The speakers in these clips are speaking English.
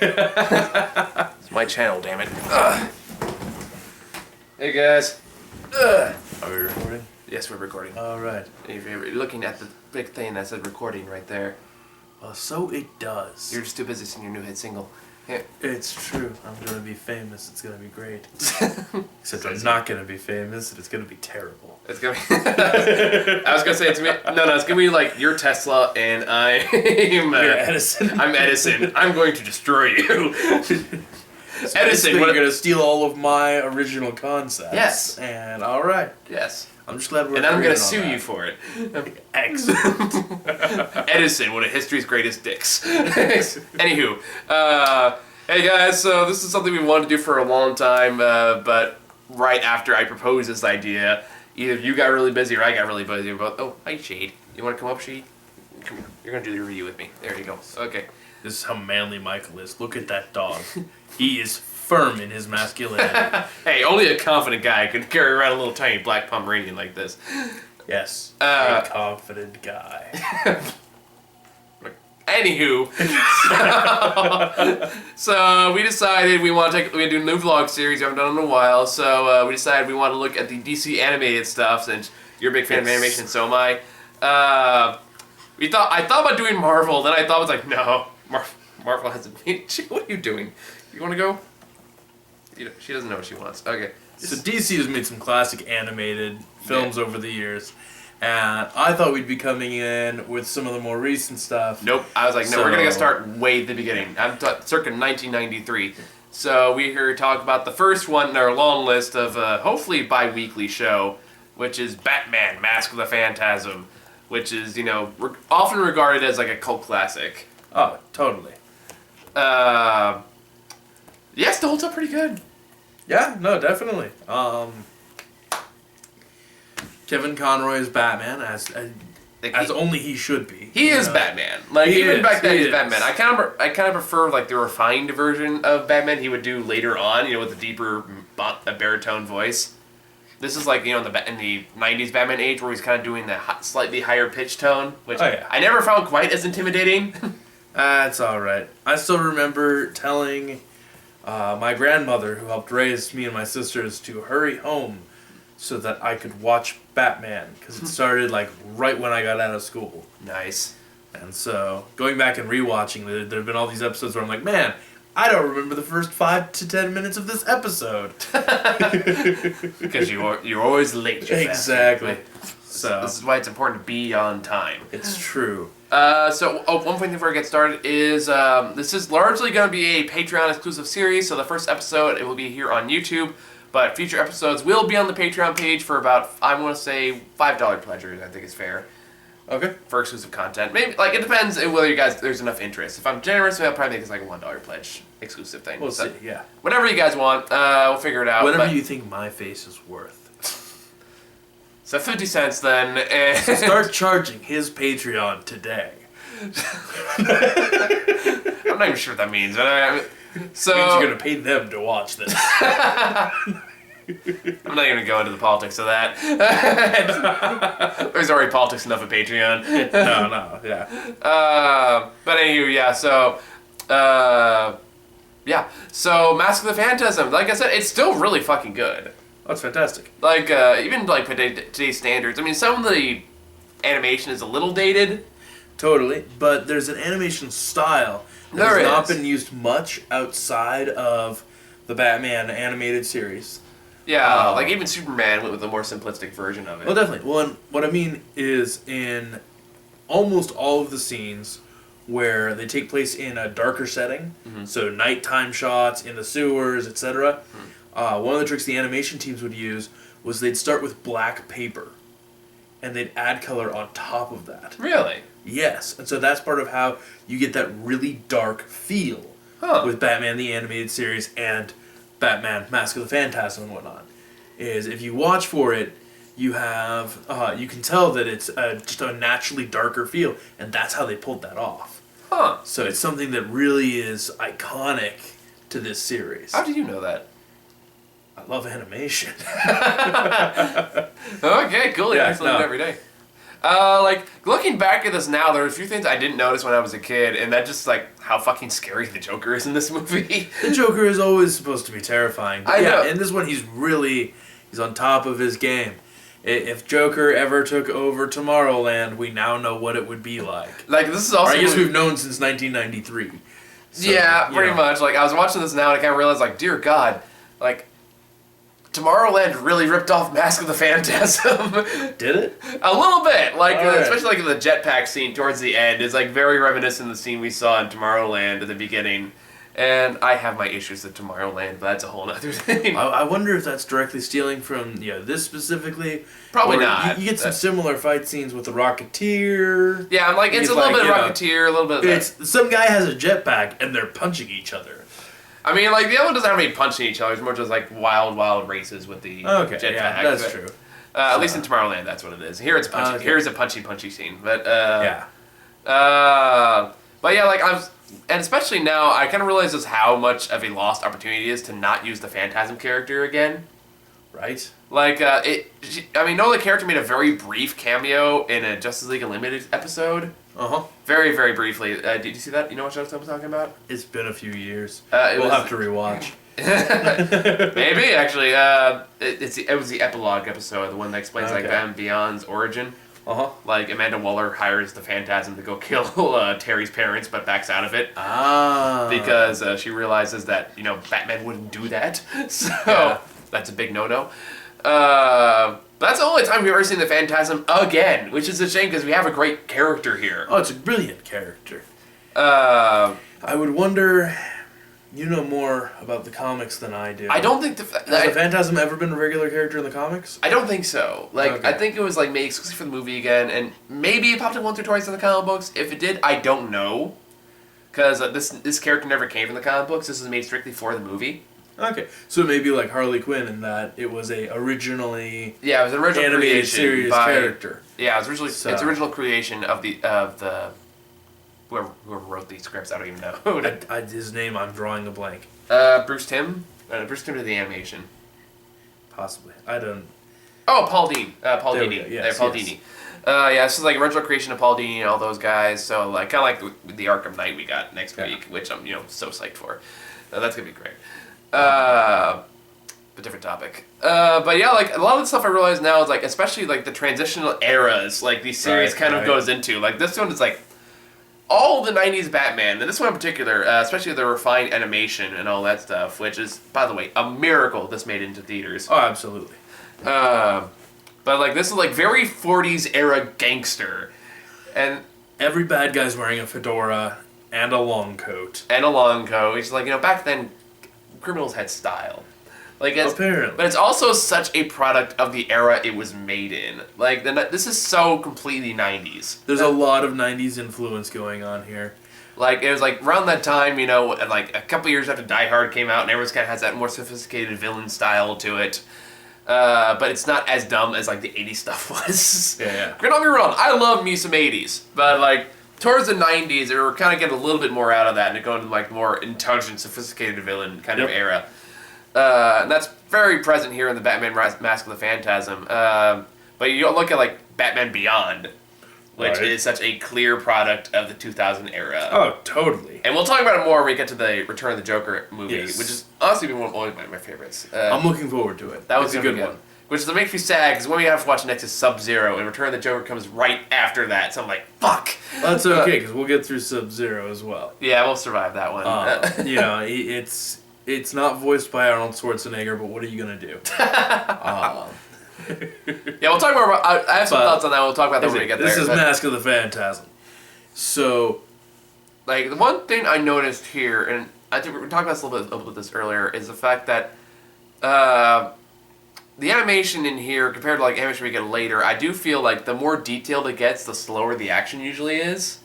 It's my channel, damn it. Ugh. Hey guys. Ugh. Are we recording? Yes, we're recording. All right. If you're looking at the big thing that said recording right there. Well, so it does. You're just too busy singing your new hit single. Yeah. It's true. I'm gonna be famous. It's gonna be great. Except I'm not gonna be famous, and it's gonna be terrible. It's gonna be. I was gonna say it's gonna be. No, it's gonna be like you're Tesla and I'm. You're Edison. I'm Edison. I'm going to destroy you. So Edison, you're gonna steal all of my original concepts. Yes. And all right. Yes. I'm just glad we're. And I'm gonna agreeing on sue that. you for it. Excellent. Edison, one of history's greatest dicks. Anywho, hey guys, so this is something we wanted to do for a long time, but right after I proposed this idea, either you got really busy or I got really busy. But oh, hi Shade. You want to come up, Shade? Come here. You're gonna do the review with me. There you go. Okay. This is how manly Michael is. Look at that dog. He is firm in his masculinity. Hey, only a confident guy could carry around a little tiny black Pomeranian like this. Yes. A confident guy. Anywho, so we decided we want to do a new vlog series. We haven't done it in a while, so we decided we want to look at the DC animated stuff. Since you're a big fan of animation, so am I. I thought about doing Marvel, then I thought I was like, no, Marvel hasn't made. What are you doing? You want to go? She doesn't know what she wants. Okay. So DC has made some classic animated films over the years, and I thought we'd be coming in with some of the more recent stuff. Nope. I was like, no, we're going to start way at the beginning. I'm circa 1993. So we're here to talk about the first one in our long list of hopefully bi-weekly show, which is Batman, Mask of the Phantasm, which is, often regarded as like a cult classic. Oh, totally. Yeah, it still holds up pretty good. Yeah, no, definitely. Kevin Conroy is Batman, as only he should be. He is Batman. Like even back then, he's Batman. I kind of prefer like the refined version of Batman he would do later on, with a deeper baritone voice. This is like in the '90s Batman age where he's kind of doing the slightly higher pitch tone, which I never found quite as intimidating. That's all right. I still remember telling my grandmother, who helped raise me and my sisters, to hurry home so that I could watch Batman, because it started like right when I got out of school. Nice. And so going back and rewatching, there have been all these episodes where I'm like, man, I don't remember the first 5 to 10 minutes of this episode. Because you're always late. Exactly. So this is why it's important to be on time. It's true. One point before I get started is this is largely going to be a Patreon exclusive series. So the first episode, it will be here on YouTube, but future episodes will be on the Patreon page for about, I want to say, $5 pledgers. I think is fair. Okay. For exclusive content. Maybe, it depends whether you guys, there's enough interest. If I'm generous, maybe I'll probably make this like a $1 pledge exclusive thing. We'll see, yeah. Whatever you guys want, we'll figure it out. Whatever you think my face is worth. So 50 cents then. And so start charging his Patreon today. I'm not even sure what that means. But so it means you're going to pay them to watch this. I'm not even going to go into the politics of that. There's already politics enough at Patreon. No, yeah. But anywho, yeah, so... yeah, so Mask of the Phantasm, like I said, it's still really fucking good. That's fantastic. Like, even like today's standards, I mean, some of the animation is a little dated. Totally, but there's an animation style that has not been used much outside of the Batman animated series. Yeah, like even Superman went with a more simplistic version of it. Well, definitely. Well, and what I mean is in almost all of the scenes where they take place in a darker setting, so nighttime shots in the sewers, etc., one of the tricks the animation teams would use was they'd start with black paper, and they'd add color on top of that. Really? Yes, and so that's part of how you get that really dark feel with Batman the Animated Series and Batman Mask of the Phantasm and whatnot. Is if you watch for it, you have you can tell that it's just a naturally darker feel, and that's how they pulled that off. Huh. So it's something that really is iconic to this series. How did you know that? I love animation. Okay, cool. Yeah, I learn every day. Like, looking back at this now, there are a few things I didn't notice when I was a kid, and that just, like, how fucking scary the Joker is in this movie. The Joker is always supposed to be terrifying. But I know. in this one, he's on top of his game. If Joker ever took over Tomorrowland, we now know what it would be like. Like, this is also... Or I guess we've known since 1993. So, yeah, pretty much. Like, I was watching this now, and I kind of realized, like, dear God, like... Tomorrowland really ripped off Mask of the Phantasm. Did it? A little bit. Like, All right. especially like in the jetpack scene towards the end is like very reminiscent of the scene we saw in Tomorrowland at the beginning. And I have my issues with Tomorrowland, but that's a whole other thing. I wonder if that's directly stealing from this specifically. Probably or not. You get some similar fight scenes with the Rocketeer. Yeah, I'm like, it's a little bit of Rocketeer, a little bit of that. Some guy has a jetpack and they're punching each other. I mean, like, the other one doesn't have any punching each other. It's more just like wild races with the jetpack. Yeah, that's true. At least in Tomorrowland, that's what it is. Here it's punchy. Okay. Here's a punchy scene. But yeah. But yeah, like and especially now, I kind of realize just how much of a lost opportunity it is to not use the Phantasm character again. Right. Like the character made a very brief cameo in a Justice League Unlimited episode. Very, very briefly. Did you see that? You know what show I'm talking about? It's been a few years. We'll have to rewatch. Maybe actually. It was the epilogue episode, the one that explains like Batman Beyond's origin. Like Amanda Waller hires the Phantasm to go kill Terry's parents, but backs out of it. Because she realizes that Batman wouldn't do that. So that's a big no-no. That's the only time we've ever seen the Phantasm again, which is a shame because we have a great character here. Oh, it's a brilliant character. I would wonder, you know more about the comics than I do. I don't think Has the Phantasm ever been a regular character in the comics? I don't think so. Like, I think it was like made exclusively for the movie again, and maybe it popped up once or twice in the comic books. If it did, I don't know, because this character never came from the comic books. This was made strictly for the movie. Okay, so maybe like Harley Quinn in that it was it was an original animated creation series character. Yeah, it was originally its original creation of the whoever wrote these scripts. I don't even know. His name, I'm drawing a blank. Bruce Timm. Bruce Timm did the animation. Possibly, I don't. Oh, Paul Dini. Paul Dini. Yes, Paul Dini. This is like original creation of Paul Dini and all those guys. So like kind of like the Arkham Knight we got next week, which I'm so psyched for. That's gonna be great. But different topic. But yeah, like a lot of the stuff I realize now is like, especially like the transitional eras, like these series kind of goes into. Like this one is like all the '90s Batman, and this one in particular, especially the refined animation and all that stuff, which is, by the way, a miracle this made into theaters. Oh, absolutely. But like this is like very '40s era gangster, and every bad guy's wearing a fedora and a long coat. It's like back then. Criminals had style, apparently, but it's also such a product of the era it was made in. Like this is so completely '90s. There's a lot of '90s influence going on here. Like it was like around that time, like a couple years after Die Hard came out, and everyone kind of has that more sophisticated villain style to it. But it's not as dumb as like the '80s stuff was. Yeah. Don't get me wrong, I love me some '80s, but like. Towards the '90s, they were kind of getting a little bit more out of that, and it going to like more intelligent, sophisticated villain kind of era. And that's very present here in the Batman Mask of the Phantasm. But you don't look at like Batman Beyond, which is such a clear product of the 2000 era. Oh, totally. And we'll talk about it more when we get to the Return of the Joker movie, which is honestly been one of my favorites. I'm looking forward to it. That was a good one. Which makes me sad, because when we have to watch next is Sub-Zero, and Return of the Joker comes right after that, so I'm like, fuck! Well, that's okay, because we'll get through Sub-Zero as well. Yeah, we'll survive that one. It's not voiced by Arnold Schwarzenegger, but what are you going to do? Yeah, we'll talk more about... I have some thoughts on that, we'll talk about that when we get there. This is Mask of the Phantasm. So... Like, the one thing I noticed here, and I think we talked about this a little bit this earlier, is the fact that... the animation in here, compared to like animation we get later, I do feel like the more detailed it gets, the slower the action usually is.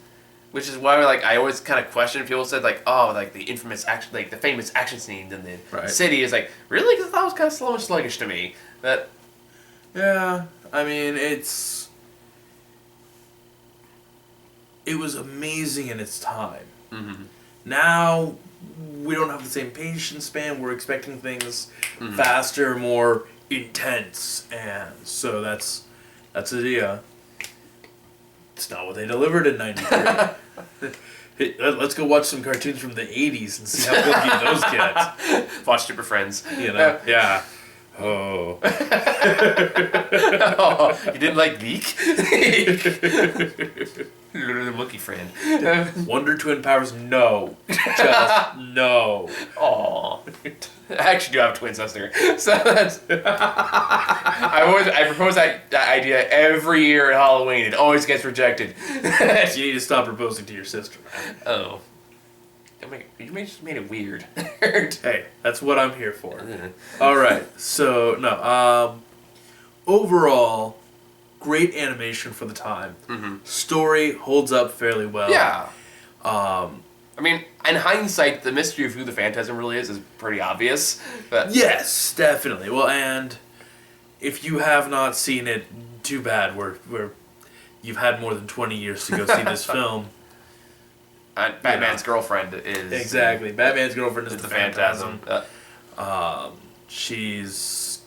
Which is why I always kind of question. People said like, oh, like the infamous action, like the famous action scene in the city is like, really? Because that was kind of slow and sluggish to me. But yeah, I mean it was amazing in its time. Mm-hmm. Now we don't have the same patience span. We're expecting things faster, more intense, and so that's the idea. It's not what they delivered in '93. Hey, let's go watch some cartoons from the '80s and see how funky those get. Watch Super Friends. You know? Yeah. Oh. Oh, you didn't like Geek? The monkey friend. Wonder Twin Powers? No. Just no. Aw. I actually do have twin sister. So that's... I propose that idea every year at Halloween. It always gets rejected. You need to stop proposing to your sister, man. Oh. You just made it weird. Hey, that's what I'm here for. Alright, so, no, overall, great animation for the time. Mm-hmm. Story holds up fairly well. Yeah. I mean, in hindsight, the mystery of who the Phantasm really is pretty obvious. But Yes, definitely. Well, and if you have not seen it, too bad. You've had more than 20 years to go see this film. Batman's girlfriend is... Exactly. Batman's girlfriend is the Phantasm. She's...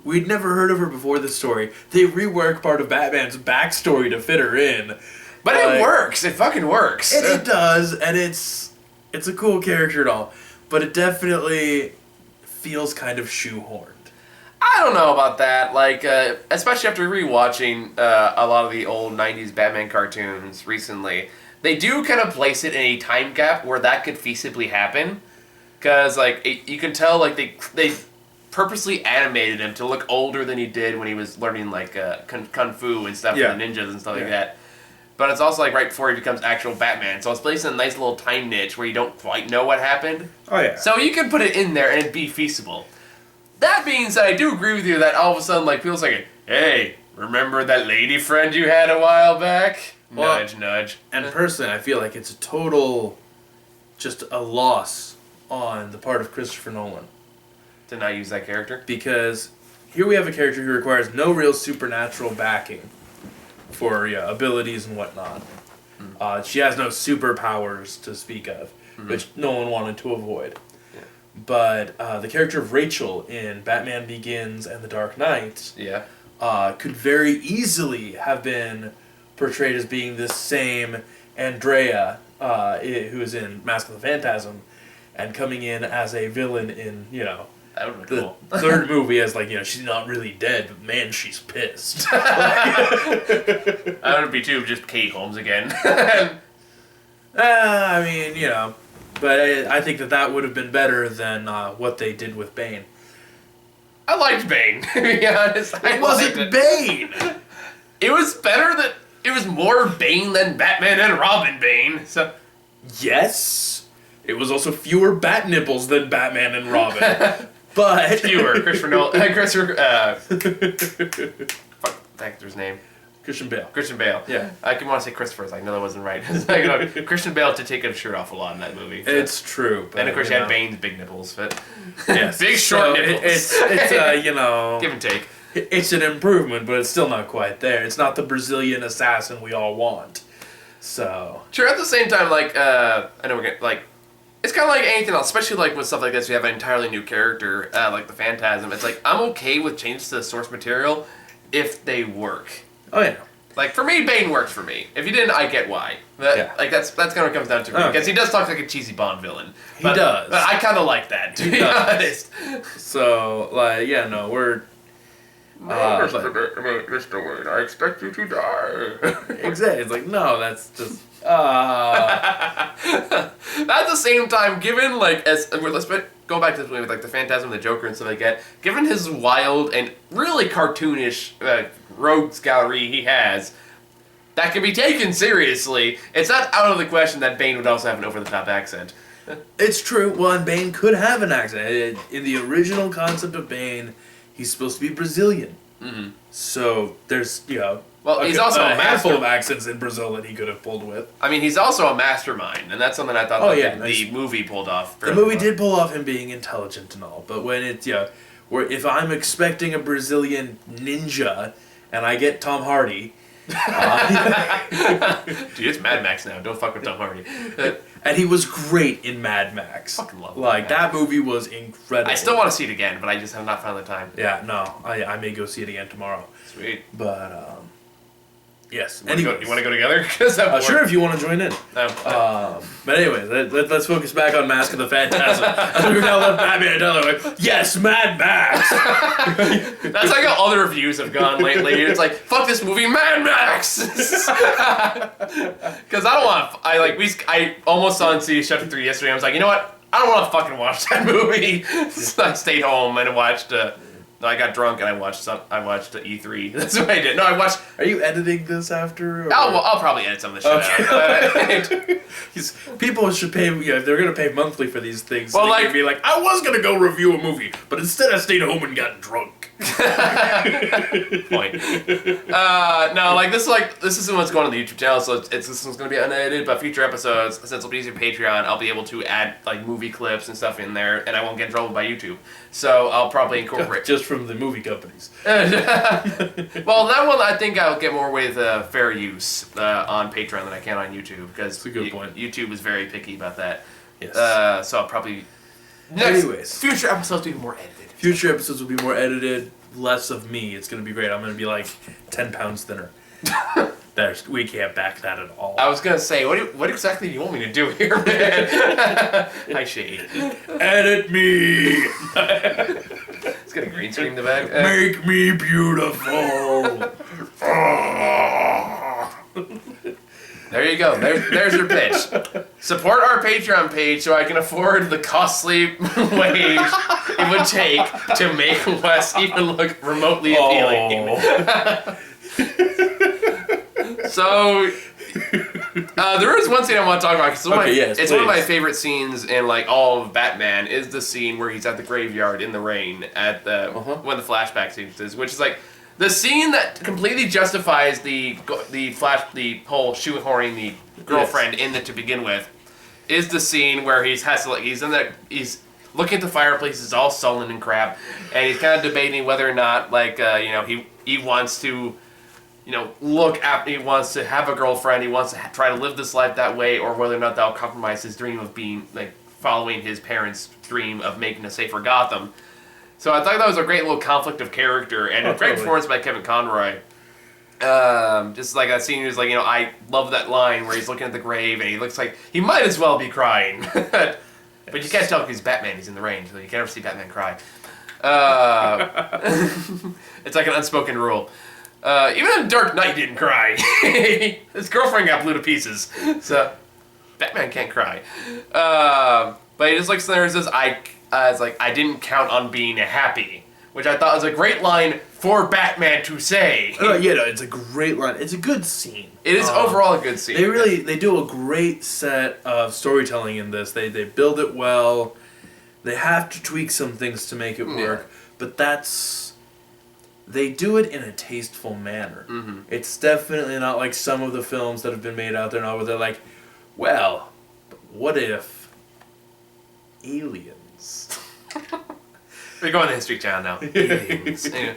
We'd never heard of her before this story. They rework part of Batman's backstory to fit her in. But it works. It fucking works. It does, and it's a cool character and all. But it definitely feels kind of shoehorned. I don't know about that. Like, especially after rewatching a lot of the old 90s Batman cartoons recently, they do kind of place it in a time gap where that could feasibly happen. Because, like, you can tell, like, they purposely animated him to look older than he did when he was learning, like, kung fu and stuff with the ninjas and stuff like that. But it's also, like, right before he becomes actual Batman. So it's placed in a nice little time niche where you don't quite know what happened. Oh, yeah. So you can put it in there and it'd be feasible. That being said, I do agree with you that all of a sudden, like, feels like, hey, remember that lady friend you had a while back? Well, Nudge, nudge. And personally, I feel like it's a total, just a loss on the part of Christopher Nolan. To not use that character? Because here we have a character who requires no real supernatural backing for abilities and whatnot. She has no superpowers to speak of, which Nolan wanted to avoid. But the character of Rachel in Batman Begins and The Dark Knight could very easily have been portrayed as being this same Andrea who is in Mask of the Phantasm and coming in as a villain in, that would be the cool. third movie as, like, she's not really dead, but man, she's pissed. That would be too, just Kate Holmes again. I mean, but I think that would have been better than what they did with Bane. I liked Bane, to be honest. It wasn't Bane! It was better that it was more Bane than Batman and Robin Bane. So yes, it was also fewer bat nipples than Batman and Robin. But fewer. Christopher Nolan. Fuck the actor's name. Christian Bale. Christian Bale. Yeah. I can want to say Christopher's. I know that wasn't right. Christian Bale to take his shirt off a lot in that movie. So. It's true. But, and of course, you had Bane's big nipples, but yes, big short nipples. It's give and take. It's an improvement, but it's still not quite there. It's not the Brazilian assassin we all want. So sure. At the same time, like I know we're gonna like. It's kind of like anything else, especially like with stuff like this. We have an entirely new character, like the Phantasm. It's like I'm okay with changes to the source material if they work. Oh yeah. Like for me, Bane works for me. If you didn't, I get why. Like that's kind of what it comes down to me. Because he does talk like a cheesy Bond villain. He does. But I kind of like that, to be honest. So like we're. Mr. Wayne, I expect you to die. Exactly. It's like no, that's just. At the same time, given like let's go back to this movie with like the Phantasm, the Joker, and stuff like that. Given his wild and really cartoonish rogues gallery he has, that can be taken seriously. It's not out of the question that Bane would also have an over-the-top accent. It's true. Well, and Bane could have an accent. In the original concept of Bane, he's supposed to be Brazilian. Mm-hmm. So there's well, he's also a handful of accents in Brazil that he could have pulled with. I mean, he's also a mastermind, and that's something I thought the movie pulled off. The movie did pull off him being intelligent and all, but when it's where if I'm expecting a Brazilian ninja and I get Tom Hardy, Dude, it's Mad Max now. Don't fuck with Tom Hardy. And he was great in Mad Max. Fucking love like, Mad Max. that movie was incredible. I still want to see it again, but I just have not found the time. Yeah, no. I may go see it again tomorrow. Sweet. But, yes. You want to go together? Sure, if you want to join in. No. But anyway, let's focus back on Mask of the Phantasm. As we now let Batman tell them, like, yes, Mad Max! That's like how other reviews have gone lately. It's like, fuck this movie, Mad Max! Because I almost saw in Chapter 3 yesterday. I was like, you know what? I don't want to fucking watch that movie. So I stayed home and watched... I got drunk and I watched E3. That's what I did. No, I watched... Are you editing this after? Or? I'll probably edit some of the shit out. People should pay, if they're going to pay monthly for these things, Well, they like- can be like, I was going to go review a movie, but instead I stayed home and got drunk. Point. No, this is what's going on the YouTube channel, so this one's going to be unedited, but future episodes, since it'll be using Patreon, I'll be able to add, like, movie clips and stuff in there, and I won't get in trouble by YouTube. So I'll probably incorporate... Just from the movie companies. Well, that one I think I'll get more with fair use on Patreon than I can on YouTube, because That's a good point. YouTube is very picky about that. Yes. So I'll probably... Anyways. Future episodes will be more edited. Future episodes will be more edited, less of me. It's going to be great. I'm going to be like 10 pounds thinner. We can't back that at all. I was gonna say, what exactly do you want me to do here, man? Hi, Shade. Edit me! It's got a green screen in the back. Make me beautiful! There you go. There's your pitch. Support our Patreon page so I can afford the costly wage it would take to make Wes even look remotely appealing. So, there is one scene I want to talk about, because it's one of my favorite scenes in like all of Batman, is the scene where he's at the graveyard in the rain at the one of the flashback sequences, which is like the scene that completely justifies the whole shoehorning the girlfriend in it to begin with, is the scene where he's looking at the fireplace, he's all sullen and crap, and he's kind of debating whether or not he wants to. He wants to have a girlfriend, he wants to try to live this life that way, or whether or not that'll compromise his dream of following his parents' dream of making a safer Gotham. So I thought that was a great little conflict of character, and a great performance by Kevin Conroy. Just like that scene, was I love that line where he's looking at the grave, and he looks like he might as well be crying. But you can't tell because he's Batman, he's in the rain, so you can never see Batman cry. It's like an unspoken rule. Even in Dark Knight didn't cry. His girlfriend got blew to pieces. So, Batman can't cry. But he just looks there and says, I didn't count on being happy. Which I thought was a great line for Batman to say. It's a great line. It's a good scene. It is overall a good scene. They do a great set of storytelling in this. They build it well. They have to tweak some things to make it work. But they do it in a tasteful manner. Mm-hmm. It's definitely not like some of the films that have been made out there now where they're like, well, what if aliens? We're going to the History Channel now. Aliens. Yeah.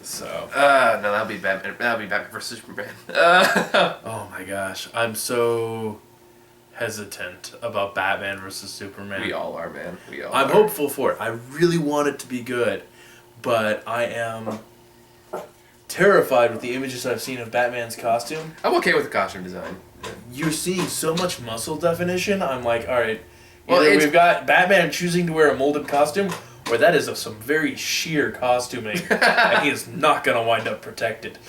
So. No, that'll be Batman. That'll be Batman vs Superman. Oh my gosh, I'm so hesitant about Batman vs Superman. We all are, man. I'm hopeful for it. I really want it to be good. But I am terrified with the images I've seen of Batman's costume. I'm okay with the costume design. You're seeing so much muscle definition, I'm like, alright, either we've got Batman choosing to wear a molded costume, or that is some very sheer costuming, and he is not going to wind up protected.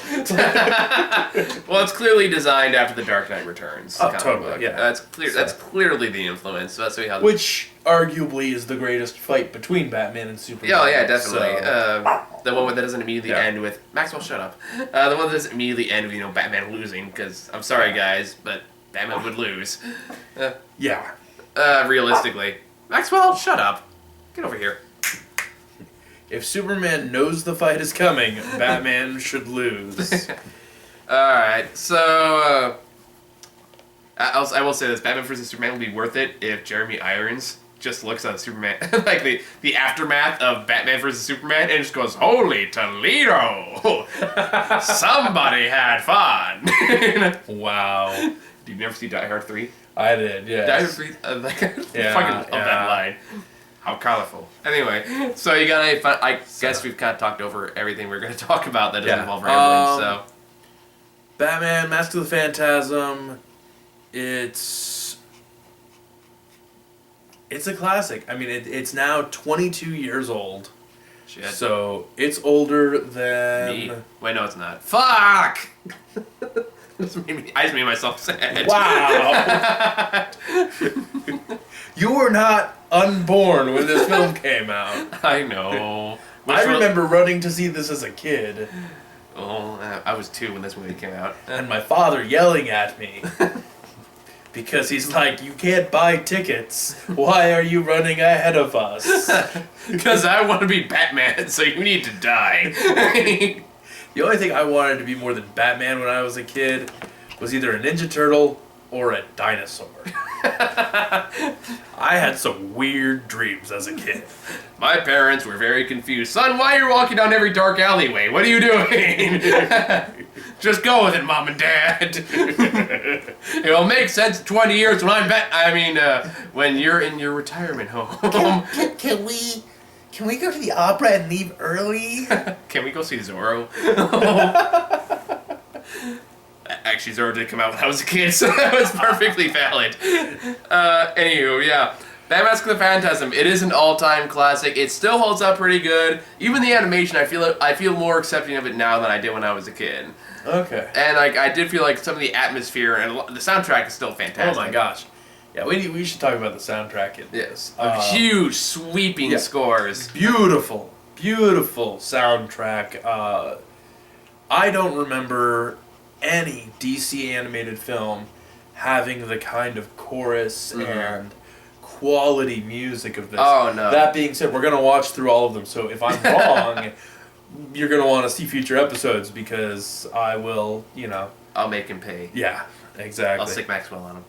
Well, it's clearly designed after The Dark Knight Returns. Oh, totally, yeah. That's clear. So. That's clearly the influence. So that's how. Which arguably is the greatest fight between Batman and Superman. Yeah, yeah, definitely. So. The one that doesn't immediately end with Maxwell. Shut up. The one that doesn't immediately end with Batman losing, because I'm sorry guys, but Batman would lose. Yeah. Realistically, Maxwell, shut up. Get over here. If Superman knows the fight is coming, Batman should lose. Alright, so... I will say this, Batman vs. Superman would be worth it if Jeremy Irons just looks at Superman, like the aftermath of Batman vs Superman, and just goes, "Holy Toledo! Somebody had fun." Wow. Did you never see Die Hard 3? I did, yeah. Die Hard 3, fucking Yeah, love that line. How colorful. Anyway, so you got any fun? I guess we've kind of talked over everything we're going to talk about that doesn't involve rambling, so. Batman, Mask of the Phantasm, it's a classic. I mean, it's now 22 years old. Shit. So, it's older than... Me? Wait, no, it's not. Fuck! I just made myself sad. Wow! You were not unborn when this film came out. I know. I remember running to see this as a kid. Oh, I was 2 when this movie came out. And my father yelling at me. Because he's like, you can't buy tickets. Why are you running ahead of us? Because I want to be Batman, so you need to die. The only thing I wanted to be more than Batman when I was a kid was either a Ninja Turtle or a dinosaur. I had some weird dreams as a kid. My parents were very confused. Son, why are you walking down every dark alleyway? What are you doing? Just go with it, Mom and Dad. It'll make sense in 20 years when when you're in your retirement home. Can we go to the opera and leave early? Can we go see Zorro? Actually, Zorro did come out when I was a kid, so that was perfectly valid. Anywho, yeah. Batman Mask of the Phantasm, it is an all-time classic. It still holds up pretty good. Even the animation, I feel more accepting of it now than I did when I was a kid. Okay. And I did feel like some of the atmosphere and the soundtrack is still fantastic. Oh my gosh. Yeah, we should talk about the soundtrack in this. Huge, sweeping scores. Beautiful soundtrack. I don't remember any DC animated film having the kind of chorus and quality music of this. Oh, no. That being said, we're going to watch through all of them, so if I'm wrong, you're going to want to see future episodes because I will, I'll make him pay. Yeah, exactly. I'll stick Maxwell on him.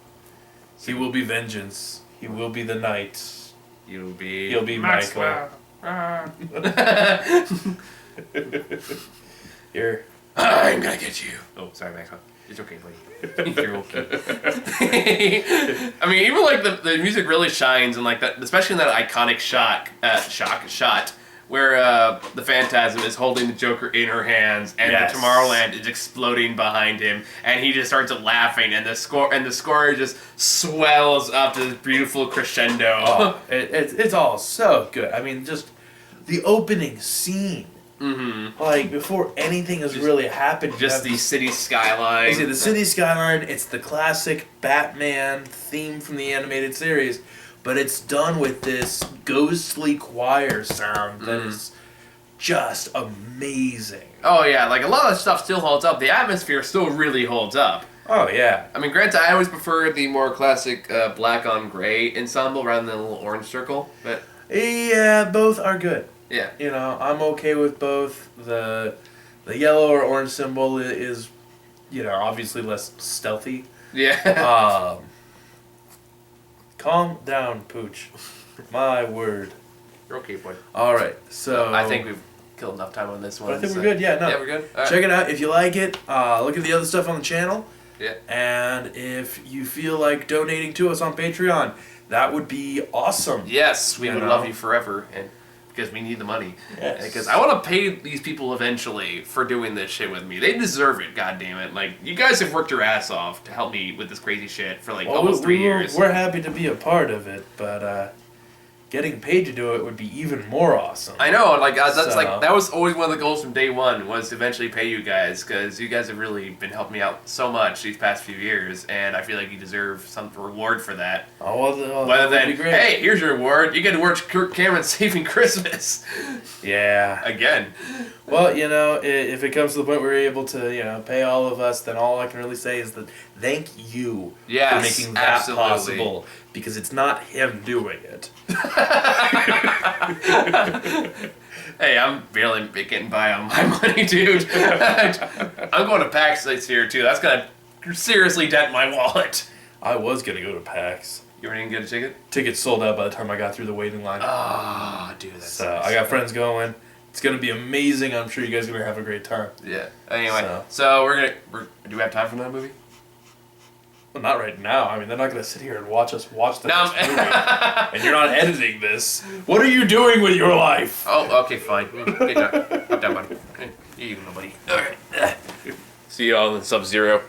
He will be vengeance. He will be the knight. He'll be Michael. Here. I'm gonna get you. Oh, sorry, Maxwell. It's okay, buddy. You're okay. I mean, even like the music really shines, and like that, especially in that iconic shot where the Phantasm is holding the Joker in her hands, and the Tomorrowland is exploding behind him, and he just starts laughing, and the score just swells up to this beautiful crescendo. Oh, it's all so good. I mean, just the opening scene. Mm-hmm. Like, before anything has really happened. Just the city skyline. You see the city skyline, it's the classic Batman theme from the animated series, but it's done with this ghostly choir sound that is just amazing. Oh yeah, like a lot of stuff still holds up. The atmosphere still really holds up. Oh yeah. I mean, granted, I always prefer the more classic black on gray ensemble rather than the little orange circle, but... Yeah, both are good. Yeah. I'm okay with both. The yellow or orange symbol is, obviously less stealthy. Yeah. Calm down, Pooch. My word. You're okay, boy. All right, so I think we've killed enough time on this one. I think we're good. Yeah, no. Yeah, we're good. All Check right. it out if you like it. Look at the other stuff on the channel. Yeah. And if you feel like donating to us on Patreon, that would be awesome. Yes, we would love you forever, and because we need the money. Yes. Because I want to pay these people eventually for doing this shit with me. They deserve it, goddammit. Like, you guys have worked your ass off to help me with this crazy shit for like almost 3 years. We're happy to be a part of it, but getting paid to do it would be even more awesome. I know, like that was always one of the goals from day one, was to eventually pay you guys, because you guys have really been helping me out so much these past few years, and I feel like you deserve some reward for that. Oh, well, rather that would than, be great. hey, here's your reward, you get to watch Kirk Cameron Saving Christmas. Yeah. Again. Well, if it comes to the point where you're able to, pay all of us, then all I can really say is that thank you for making that possible. Because it's not him doing it. Hey, I'm barely getting by on my money, dude. I'm going to PAX this year, too. That's going to seriously dent my wallet. I was going to go to PAX. You weren't even get a ticket? Tickets sold out by the time I got through the waiting line. Oh, dude, that's So nice. I got friends going. It's gonna be amazing. I'm sure you guys are gonna have a great time. Yeah. Anyway, so do we have time for another movie? Well, not right now. I mean, they're not gonna sit here and watch us watch the No, next movie. And you're not editing this. What are you doing with your life? Oh, okay, fine. Good job. Up down, buddy. You go, buddy. All right. See you all in Sub-Zero.